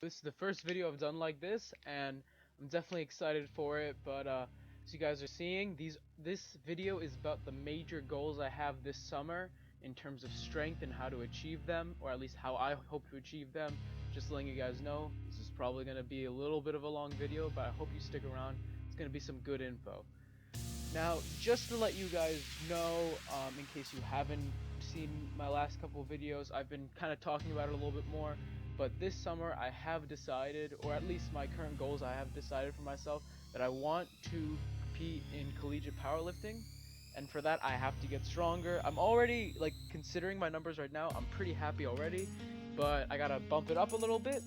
This is the first video I've done like this, and I'm definitely excited for it. But as you guys are seeing, this video is about the major goals I have this summer in terms of strength and how to achieve them, or at least how I hope to achieve them. Just letting you guys know, this is probably going to be a little bit of a long video, but I hope you stick around. It's going to be some good info. Now, just to let you guys know, in case you haven't seen my last couple of videos, I've been kind of talking about it a little bit more, but this summer I have decided, or at least my current goals, I have decided for myself that I want to compete in collegiate powerlifting, and for that I have to get stronger. I'm already, considering my numbers right now, I'm pretty happy already, but I gotta bump it up a little bit,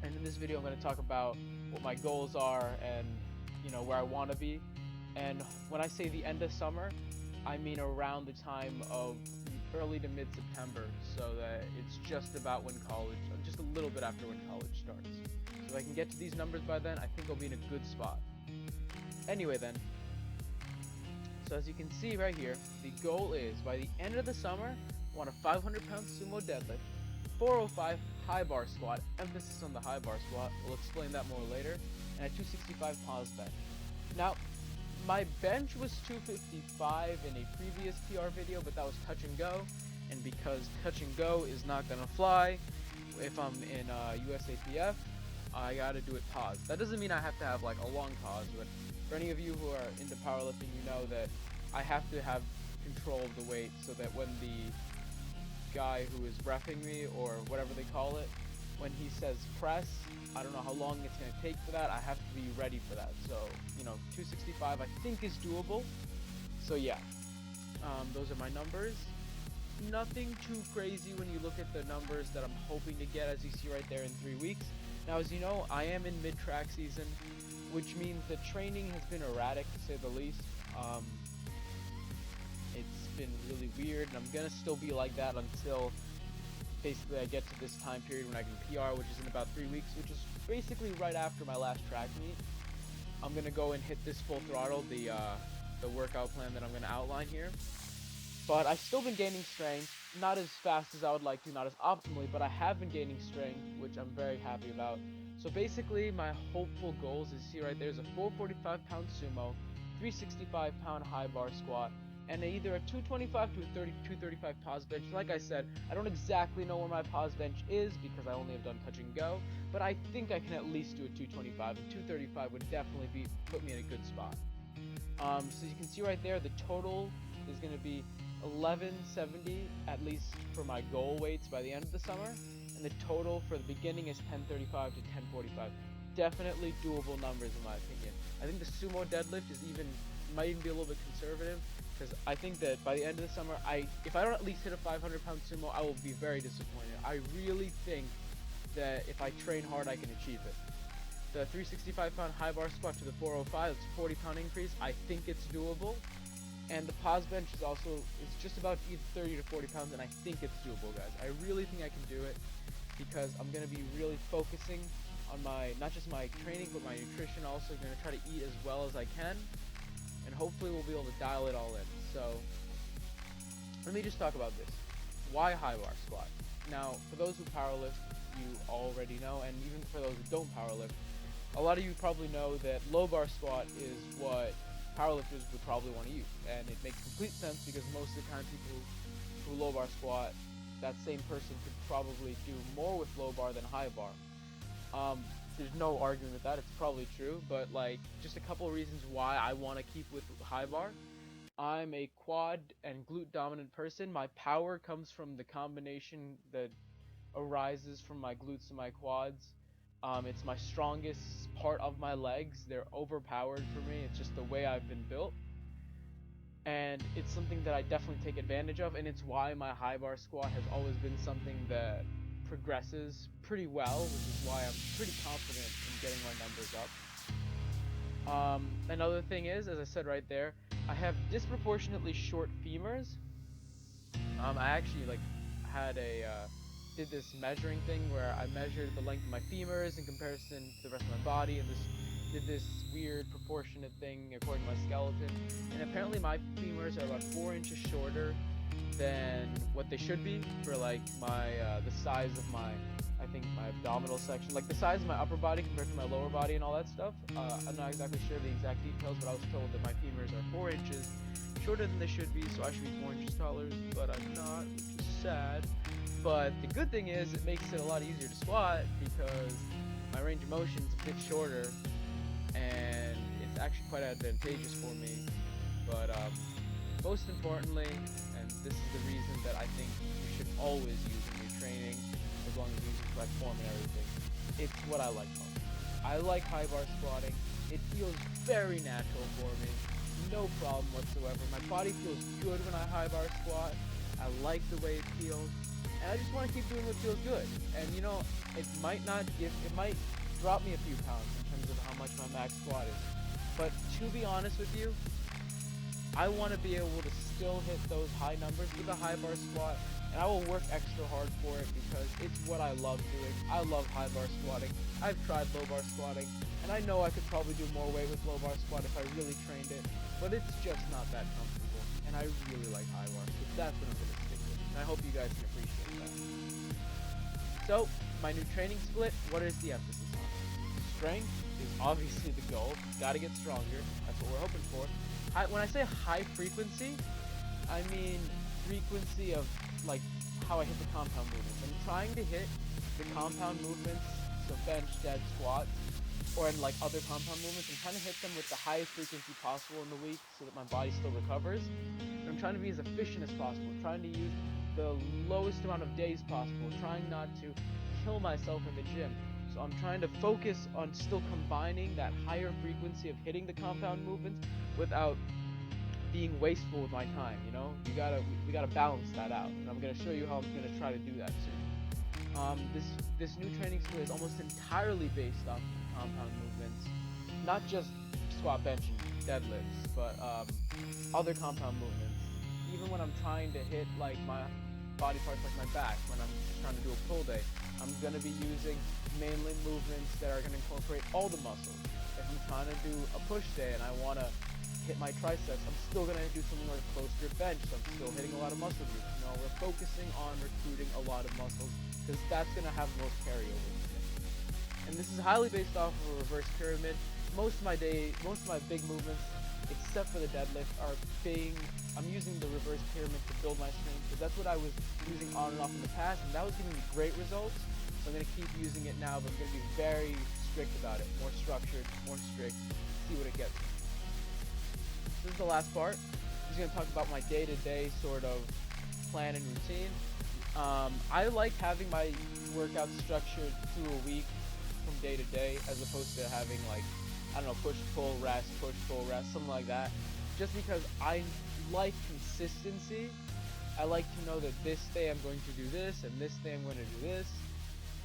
and in this video I'm going to talk about what my goals are and, where I want to be. And when I say the end of summer, I mean around the time of early to mid-September, so that it's just about when college, just a little bit after when college starts. So if I can get to these numbers by then, I think I'll be in a good spot. Anyway then, so as you can see right here, the goal is by the end of the summer, I want a 500-pound sumo deadlift, 405 high bar squat, emphasis on the high bar squat, we'll explain that more later, and a 265 pause bench. Now, my bench was 255 in a previous PR video, but that was touch and go, and because touch and go is not gonna fly if I'm in USAPF, I gotta do it pause. That doesn't mean I have to have like a long pause, but for any of you who are into powerlifting, you know that I have to have control of the weight so that when the guy who is repping me, or whatever they call it, when he says press, I don't know how long it's going to take for that. I have to be ready for that. So, 265 I think is doable. So yeah, those are my numbers. Nothing too crazy when you look at the numbers that I'm hoping to get, as you see right there, in 3 weeks. Now, as you know, I am in mid-track season, which means the training has been erratic, to say the least. It's been really weird, and I'm gonna still be like that until basically I get to this time period when I can PR, which is in about 3 weeks, which is basically right after my last track meet. I'm gonna go and hit this full throttle, the workout plan that I'm gonna outline here. But I've still been gaining strength, not as fast as I would like to, not as optimally, but I have been gaining strength, which I'm very happy about. So basically, my hopeful goals is see right there is a 445-pound sumo, 365-pound high bar squat, and either a 225 to a 235 pause bench. Like I said, I don't exactly know where my pause bench is because I only have done touch and go, but I think I can at least do a 225, and 235 would definitely put me in a good spot. So you can see right there, the total is going to be 1170 at least for my goal weights by the end of the summer, and the total for the beginning is 1035 to 1045. Definitely doable numbers in my opinion. I think the sumo deadlift might even be a little bit conservative, because I think that by the end of the summer, if I don't at least hit a 500-pound sumo, I will be very disappointed. I really think that if I train hard, I can achieve it. The 365-pound high bar squat to the 405, it's a 40-pound increase. I think it's doable. And the pause bench is it's just about either 30 to 40 pounds, and I think it's doable, guys. I really think I can do it, because I'm going to be really focusing on not just my training, but my nutrition. Also going to try to eat as well as I can, and hopefully we'll be able to dial it all in. So let me just talk about this. Why high bar squat? Now, for those who powerlift, you already know, and even for those who don't powerlift, a lot of you probably know that low bar squat is what powerlifters would probably want to use, and it makes complete sense because most of the time people who low bar squat, that same person could probably do more with low bar than high bar. There's no arguing with that, it's probably true, but just a couple of reasons why I want to keep with high bar. I'm a quad and glute dominant person. My power comes from the combination that arises from my glutes and my quads. It's my strongest part of my legs. They're overpowered for me. It's just the way I've been built. And it's something that I definitely take advantage of, and it's why my high bar squat has always been something that progresses pretty well, which is why I'm pretty confident in getting my numbers up. Another thing is, as I said right there, I have disproportionately short femurs. I actually did this measuring thing where I measured the length of my femurs in comparison to the rest of my body, and did this weird proportionate thing according to my skeleton, and apparently my femurs are about 4 inches shorter than what they should be for the size of my, I think my abdominal section, like the size of my upper body compared to my lower body and all that stuff. I'm not exactly sure the exact details, but I was told that my femurs are 4 inches shorter than they should be, so I should be 4 inches taller, but I'm not, which is sad. But the good thing is it makes it a lot easier to squat because my range of motion is a bit shorter, and it's actually quite advantageous for me. But most importantly, and this is the reason that I think you should always use when you're training, as long as you're using correct form and everything, it's what I like most. I like high bar squatting. It feels very natural for me. No problem whatsoever. My body feels good when I high bar squat. I like the way it feels. And I just want to keep doing what feels good. And you know, it might drop me a few pounds in terms of how much my max squat is. But to be honest with you, I want to be able to still hit those high numbers with a high bar squat, and I will work extra hard for it because it's what I love doing. I love high bar squatting. I've tried low bar squatting, and I know I could probably do more weight with low bar squat if I really trained it, but it's just not that comfortable, and I really like high bar, so that's what I'm going to stick with, and I hope you guys can appreciate that. So, my new training split, what is the emphasis on? Strength is obviously the goal. Gotta get stronger. That's what we're hoping for. When I say high frequency, I mean frequency of like how I hit the compound movements. I'm trying to hit the compound movements, so bench, dead, squats, or in like other compound movements. I'm trying to hit them with the highest frequency possible in the week so that my body still recovers. And I'm trying to be as efficient as possible, trying to use the lowest amount of days possible, trying not to kill myself in the gym. So I'm trying to focus on still combining that higher frequency of hitting the compound movements without being wasteful with my time, you know? We gotta balance that out, and I'm gonna show you how I'm gonna try to do that soon. This new training split is almost entirely based on compound movements, not just squat, bench, and deadlifts, but other compound movements. Even when I'm trying to hit like my body parts like my back, when I'm trying to do a pull day, I'm gonna be using mainly movements that are gonna incorporate all the muscles. If I'm trying to do a push day and I wanna hit my triceps, I'm still gonna do something like close grip bench, so I'm still hitting a lot of muscle groups. You know, we're focusing on recruiting a lot of muscles because that's gonna have the most carryover. And this is highly based off of a reverse pyramid. Most of my big movements, except for the deadlift, I'm using the reverse pyramid to build my strength because that's what I was using on and off in the past, and that was giving me great results. So I'm gonna keep using it now, but I'm gonna be very strict about it, more structured, more strict, see what it gets me. This is the last part. I'm just going to talk about my day-to-day sort of plan and routine. I like having my workouts structured through a week from day to day as opposed to having like, I don't know, push, pull, rest, something like that. Just because I like consistency. I like to know that this day I'm going to do this and this day I'm going to do this.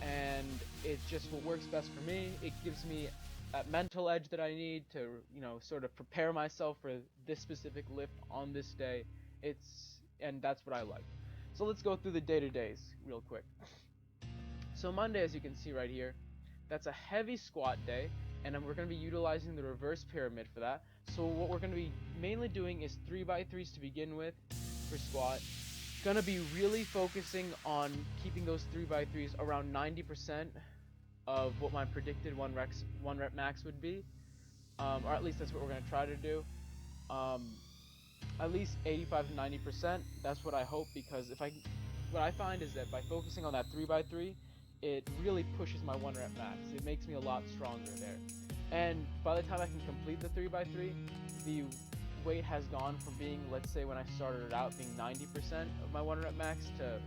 And it's just what works best for me. It gives me that mental edge that I need to, you know, sort of prepare myself for this specific lift on this day. And that's what I like. So let's go through the day-to-days real quick. So Monday, as you can see right here, that's a heavy squat day, and we're going to be utilizing the reverse pyramid for that. So what we're going to be mainly doing is 3x3s to begin with for squat. Gonna be really focusing on keeping those 3x3s around 90% of what my predicted one rep max would be, or at least that's what we're gonna try to do. At least 85 to 90%. That's what I hope, because what I find is that by focusing on that 3x3, it really pushes my 1 rep max. It makes me a lot stronger there. And by the time I can complete the 3x3, the weight has gone from being, let's say when I started it out, being 90% of my 1 rep max to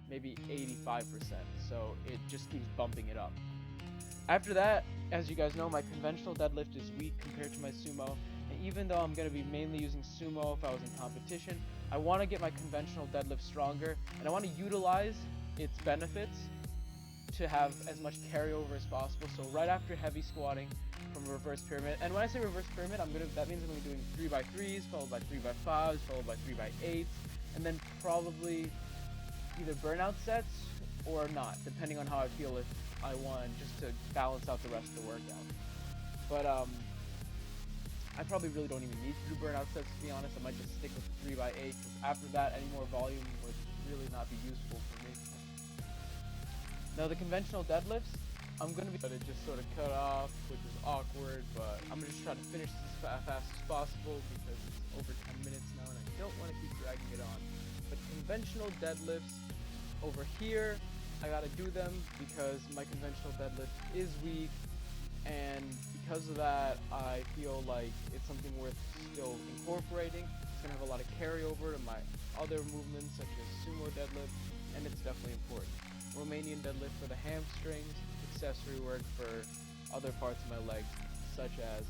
maybe 85%. So it just keeps bumping it up. After that, as you guys know, my conventional deadlift is weak compared to my sumo. And even though I'm going to be mainly using sumo if I was in competition, I want to get my conventional deadlift stronger, and I want to utilize its benefits to have as much carryover as possible. So right after heavy squatting from reverse pyramid, and when I say reverse pyramid, that means I'm going to be doing 3x3s, followed by 3x5s, followed by 3x8s, and then probably either burnout sets or not, depending on how I feel if I want, just to balance out the rest of the workout. But I probably really don't even need to do burnout sets, to be honest. I might just stick with the 3x8, because after that, any more volume would really not be useful for me. Now the conventional deadlifts, I'm going to be but it just sort of cut off, which is awkward, but I'm going to just try to finish this as fast as possible because it's over 10 minutes now and I don't want to keep dragging it on. But conventional deadlifts, over here, I got to do them because my conventional deadlift is weak, and because of that, I feel like it's something worth still incorporating. It's going to have a lot of carryover to my other movements such as sumo deadlift, and it's definitely important. Romanian deadlift for the hamstrings, accessory work for other parts of my legs, such as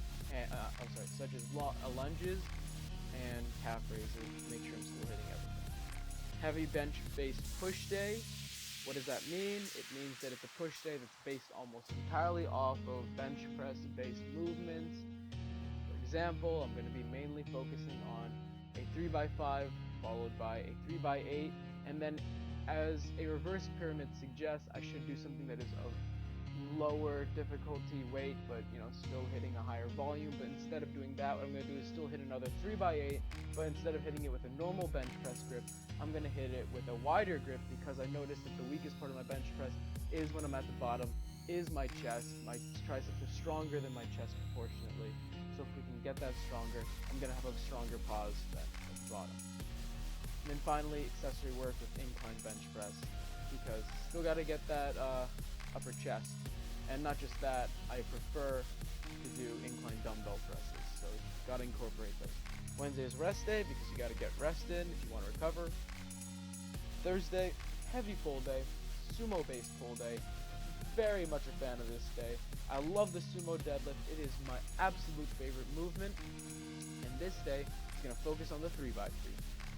lunges and calf raises. Make sure I'm still hitting everything. Heavy bench-based push day. What does that mean? It means that it's a push day that's based almost entirely off of bench press-based movements. For example, I'm going to be mainly focusing on a 3x5 followed by a 3x8, and then as a reverse pyramid suggests, I should do something that is of lower difficulty weight, but still hitting a higher volume. But instead of doing that, what I'm going to do is still hit another 3x8, but instead of hitting it with a normal bench press grip, I'm going to hit it with a wider grip because I noticed that the weakest part of my bench press is when I'm at the bottom, is my chest. My triceps are stronger than my chest proportionately. So if we can get that stronger, I'm going to have a stronger pause at the bottom. And then finally, accessory work with incline bench press because still got to get that upper chest. And not just that, I prefer to do incline dumbbell presses, so got to incorporate those. Wednesday is rest day because you got to get rest in if you want to recover. Thursday, heavy pull day, sumo based pull day. Very much a fan of this day. I love the sumo deadlift. It is my absolute favorite movement. And this day is going to focus on the 3x3.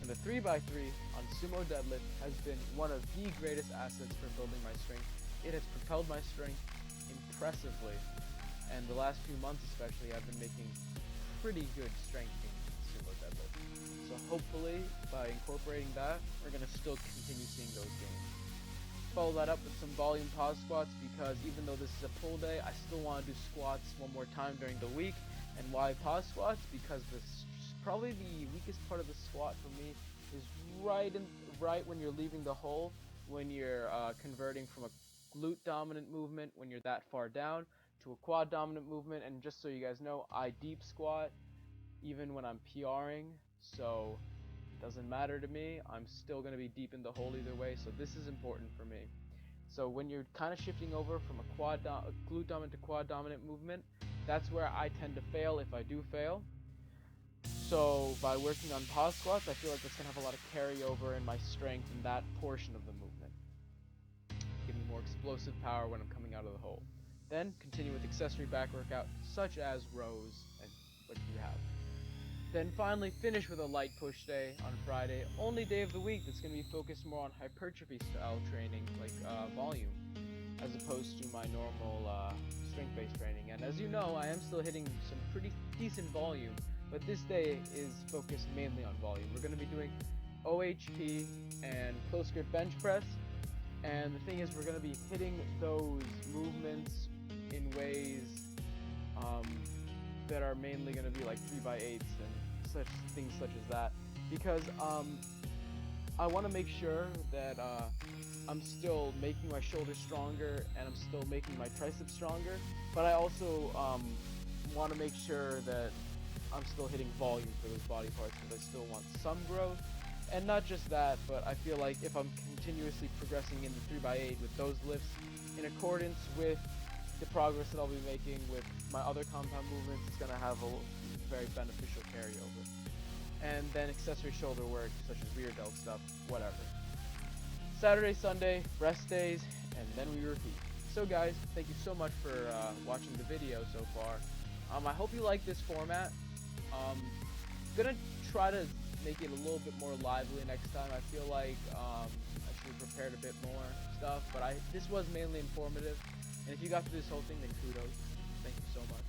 And the 3x3 on sumo deadlift has been one of the greatest assets for building my strength. It has propelled my strength impressively, and the last few months especially, I've been making pretty good strength gains in sumo deadlift. So hopefully, by incorporating that, we're going to still continue seeing those gains. Follow that up with some volume pause squats because even though this is a pull day, I still want to do squats one more time during the week. And why pause squats? Because probably the weakest part of the squat for me is right when you're leaving the hole, when you're converting from a glute dominant movement when you're that far down to a quad dominant movement. And just so you guys know, I deep squat even when I'm PRing, so it doesn't matter to me. I'm still going to be deep in the hole either way, so this is important for me. So when you're kind of shifting over from a glute dominant to quad dominant movement, that's where I tend to fail if I do fail. So by working on pause squats, I feel like that's going to have a lot of carryover in my strength in that portion of the movement. Give me more explosive power when I'm coming out of the hole. Then continue with accessory back workout such as rows and what you have. Then finally finish with a light push day on Friday, only day of the week that's going to be focused more on hypertrophy style training like volume as opposed to my normal strength-based training. And as you know, I am still hitting some pretty decent volume, but this day is focused mainly on volume. We're going to be doing OHP and close grip bench press. And the thing is, we're going to be hitting those movements in ways that are mainly going to be like 3x8s and things such as that. Because I want to make sure that I'm still making my shoulders stronger and I'm still making my triceps stronger. But I also want to make sure that I'm still hitting volume for those body parts because I still want some growth. And not just that, but I feel like if I'm continuously progressing in the 3x8 with those lifts in accordance with the progress that I'll be making with my other compound movements, it's going to have a very beneficial carryover. And then accessory shoulder work, such as rear delt stuff, whatever. Saturday, Sunday, rest days, and then we repeat. So guys, thank you so much for watching the video so far. I hope you like this format. Gonna try to make it a little bit more lively next time. I feel like I should have prepared a bit more stuff, but this was mainly informative. And if you got through this whole thing, then kudos. Thank you so much.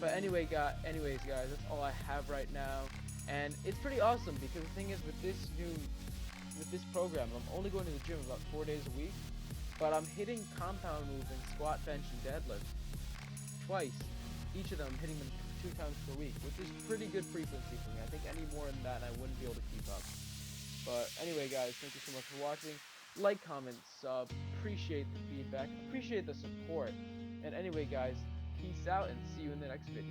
But anyways, guys, that's all I have right now. And it's pretty awesome because the thing is, with this program, I'm only going to the gym about 4 days a week, but I'm hitting compound movements, squat, bench, and deadlift twice. Each of them, I'm hitting them 2 times per week, which is pretty good frequency for me. I think any more than that, I wouldn't be able to keep up. But anyway, guys, thank you so much for watching. Like, comment, sub, appreciate the feedback, appreciate the support. And anyway, guys, peace out and see you in the next video.